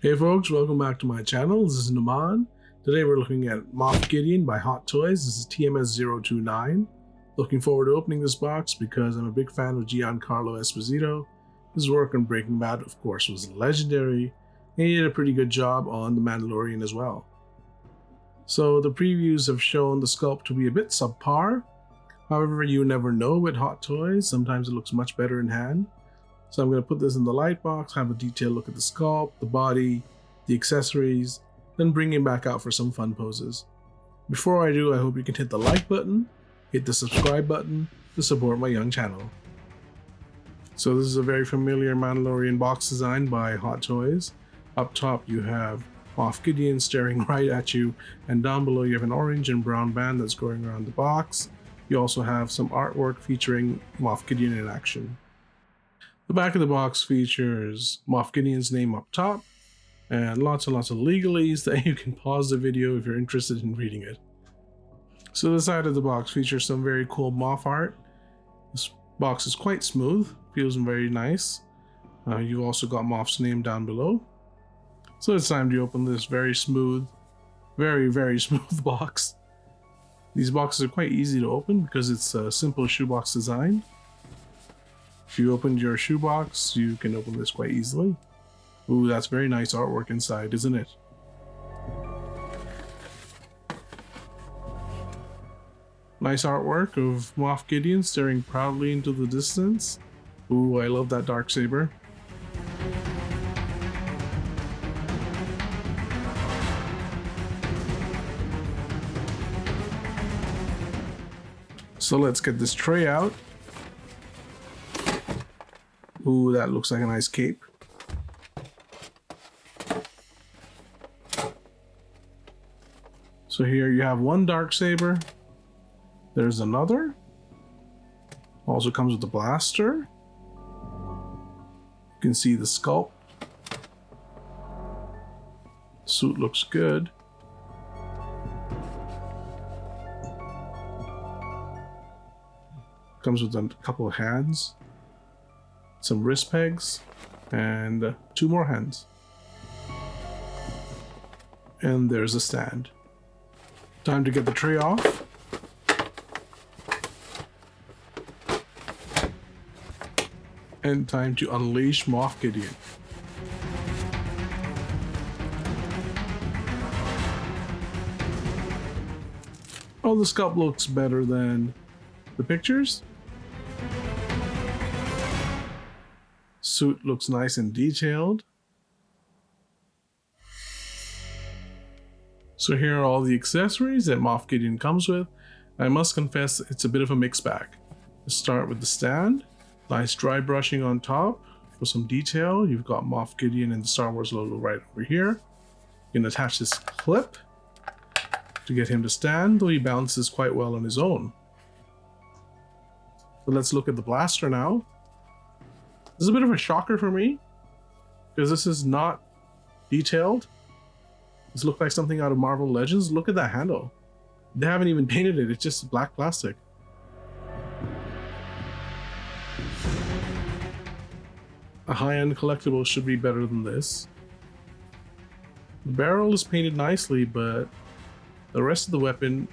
Hey folks, welcome back to my channel. This is Naman. Today we're looking at Moff Gideon by Hot Toys. This is TMS029. Looking forward to opening this box because I'm a big fan of Giancarlo Esposito. His work on Breaking Bad, of course, was legendary, and he did a pretty good job on The Mandalorian as well. So the previews have shown the sculpt to be a bit subpar. However, you never know with Hot Toys. Sometimes it looks much better in hand. So I'm going to put this in the light box, have a detailed look at the sculpt, the body, the accessories, then bring it back out for some fun poses. Before I do, I hope you can hit the like button, hit the subscribe button to support my young channel. So this is a very familiar Mandalorian box design by Hot Toys. Up top you have Moff Gideon staring right at you, and down below you have an orange and brown band that's going around the box. You also have some artwork featuring Moff Gideon in action. The back of the box features Moff Gideon's name up top and lots of legalese that you can pause the video if you're interested in reading it. So the side of the box features some very cool Moff art. This box is quite smooth, feels very nice. You've also got Moff's name down below. So it's time to open this very smooth, very smooth box. These boxes are quite easy to open because it's a simple shoebox design. If you opened your shoebox, you can open this quite easily. Ooh, that's very nice artwork inside, isn't it? Nice artwork of Moff Gideon staring proudly into the distance. Ooh, I love that darksaber. So let's get this tray out. Ooh, that looks like a nice cape. So here you have one darksaber. There's another. Also comes with a blaster. You can see the sculpt. Suit looks good. Comes with a couple of hands, some wrist pegs, and 2 more hands. And there's a stand. Time to get the tray off. And time to unleash Moff Gideon. Oh, the sculpt looks better than the pictures. Suit looks nice and detailed. So here are all the accessories that Moff Gideon comes with. I must confess it's a bit of a mixed bag. Let's start with the stand. Nice dry brushing on top for some detail. You've got Moff Gideon and the Star Wars logo right over here. You can attach this clip to get him to stand, though he balances quite well on his own. So let's look at the blaster now. This is a bit of a shocker for me because this is not detailed. This looks like something out of Marvel Legends. Look at that handle. They haven't even painted it. It's just black plastic. A high-end collectible should be better than this. The barrel is painted nicely, but the rest of the weapon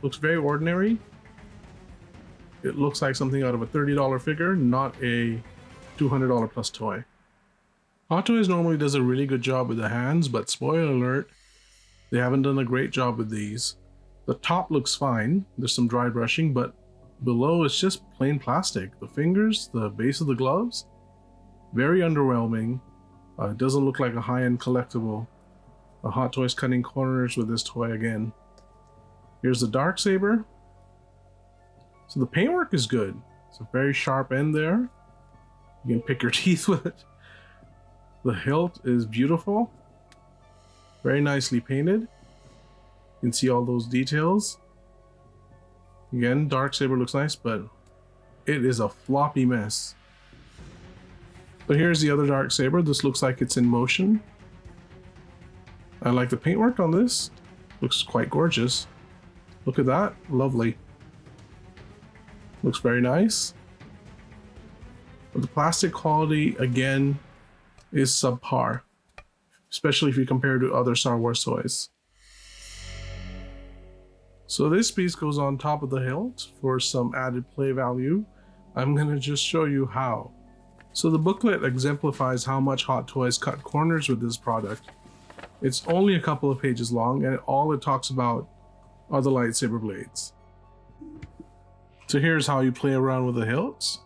looks very ordinary. It looks like something out of a $30 figure, not a $200 plus toy. Hot Toys normally does a really good job with the hands, but spoiler alert, they haven't done a great job with these. The top looks fine, there's some dry brushing, but below it's just plain plastic. The fingers, the base of the gloves, very underwhelming. It doesn't look like a high-end collectible. Hot Toys cutting corners with this toy again. Here's the darksaber. So the paintwork is good. It's a very sharp end there. You can pick your teeth with it. The hilt is beautiful. Very nicely painted. You can see all those details. Again, darksaber looks nice, but it is a floppy mess. But here's the other darksaber. This looks like it's in motion. I like the paintwork on this. Looks quite gorgeous. Look at that. Lovely. Looks very nice. But the plastic quality, again, is subpar. especially if you compare to other Star Wars toys. So this piece goes on top of the hilt for some added play value. I'm going to just show you how. So the booklet exemplifies how much Hot Toys cut corners with this product. It's only a couple of pages long, and all it talks about are the lightsaber blades. So here's how you play around with the hilts.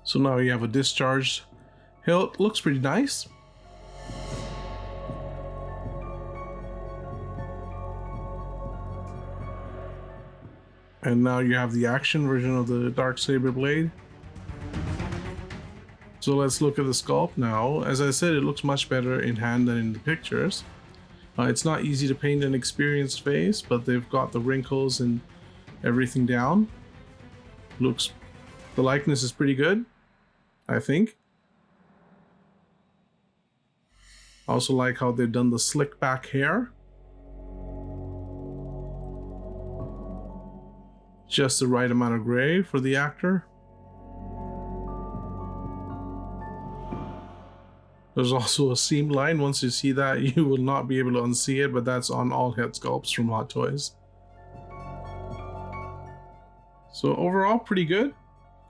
So now you have a discharged hilt. Looks pretty nice. And now you have the action version of the Darksaber blade. So let's look at the sculpt now. As I said, it looks much better in hand than in the pictures. It's not easy to paint an experienced face, but they've got the wrinkles and everything down. The likeness is pretty good, I think. I also like how they've done the slick back hair. Just the right amount of gray for the actor. There's also a seam line. Once you see that, you will not be able to unsee it, but that's on all head sculpts from Hot Toys. So overall, pretty good.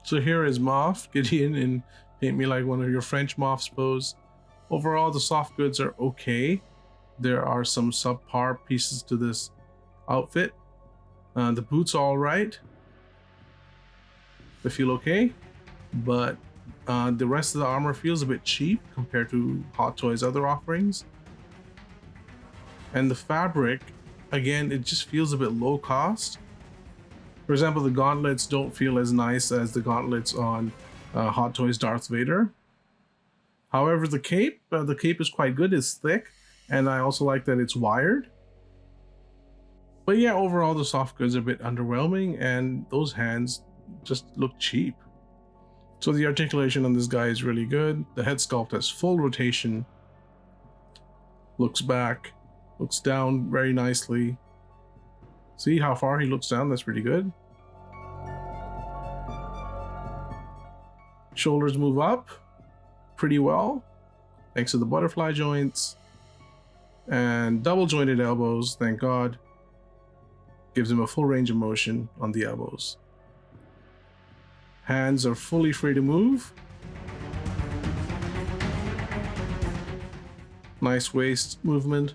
So here is Moff Gideon in Paint Me Like One of Your French Moffs pose. Overall, the soft goods are okay. There are some subpar pieces to this outfit. The boots are alright. They feel okay, but the rest of the armor feels a bit cheap compared to Hot Toys' other offerings. And the fabric, again, it just feels a bit low cost. For example, the gauntlets don't feel as nice as the gauntlets on Hot Toys' Darth Vader. However, the cape is quite good. It's thick, and I also like that it's wired. But yeah, overall the soft goods are a bit underwhelming, and those hands just look cheap. So the articulation on this guy is really good. The head sculpt has full rotation. Looks back, looks down very nicely. See how far he looks down? That's pretty good. Shoulders move up pretty well, thanks to the butterfly joints. And double jointed elbows, thank God. Gives him a full range of motion on the elbows. Hands are fully free to move. Nice waist movement.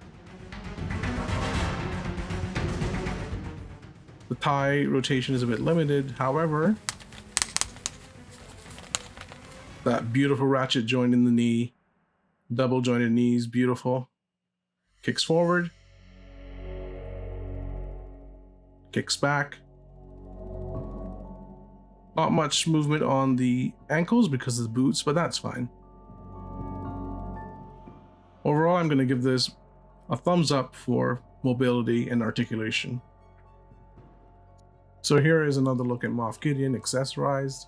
The thigh rotation is a bit limited, however, that beautiful ratchet joint in the knee, double jointed knees, beautiful. Kicks forward. Kicks back. Not much movement on the ankles because of the boots, but that's fine. Overall, I'm going to give this a thumbs up for mobility and articulation. So here is another look at Moff Gideon accessorized.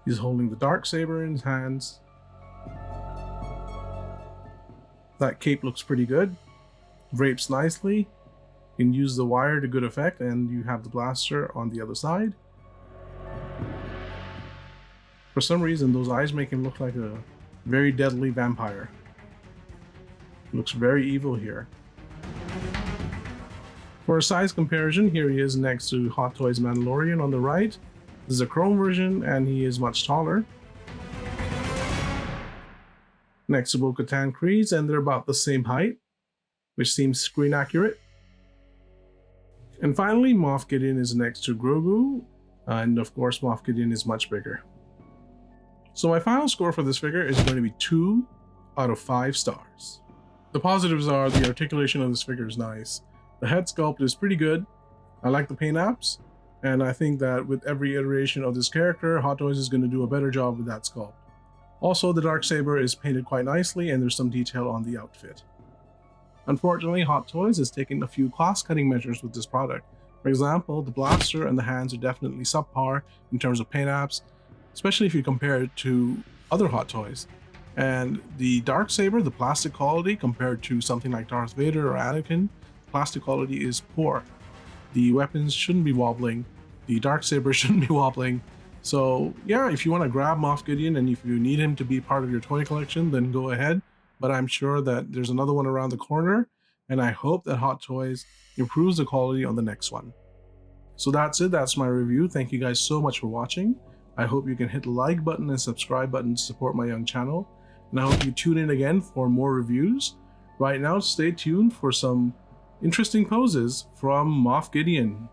He's holding the Darksaber in his hands. That cape looks pretty good. Drapes nicely. You can use the wire to good effect, and you have the blaster on the other side. For some reason, those eyes make him look like a very deadly vampire. Looks very evil here. For a size comparison, here he is next to Hot Toys Mandalorian on the right. This is a chrome version, and he is much taller. Next to Bo-Katan Kryze, and they're about the same height, which seems screen accurate. And finally, Moff Gideon is next to Grogu, and of course Moff Gideon is much bigger. So my final score for this figure is going to be 2 out of 5 stars. The positives are the articulation of this figure is nice. The head sculpt is pretty good. I like the paint apps, and I think that with every iteration of this character, Hot Toys is going to do a better job with that sculpt. Also, the Darksaber is painted quite nicely, and there's some detail on the outfit. Unfortunately, Hot Toys has taken a few cost-cutting measures with this product. For example, the blaster and the hands are definitely subpar in terms of paint apps, especially if you compare it to other Hot Toys. And the Darksaber, the plastic quality compared to something like Darth Vader or Anakin, plastic quality is poor. The weapons shouldn't be wobbling, the Darksaber shouldn't be wobbling, So yeah, if you want to grab Moff Gideon and if you need him to be part of your toy collection, then go ahead. But I'm sure that there's another one around the corner, and I hope that Hot Toys improves the quality on the next one. So that's it, that's my review. Thank you guys so much for watching. I hope you can hit the like button and subscribe button to support my young channel. And I hope you tune in again for more reviews. Right now, stay tuned for some interesting poses from Moff Gideon.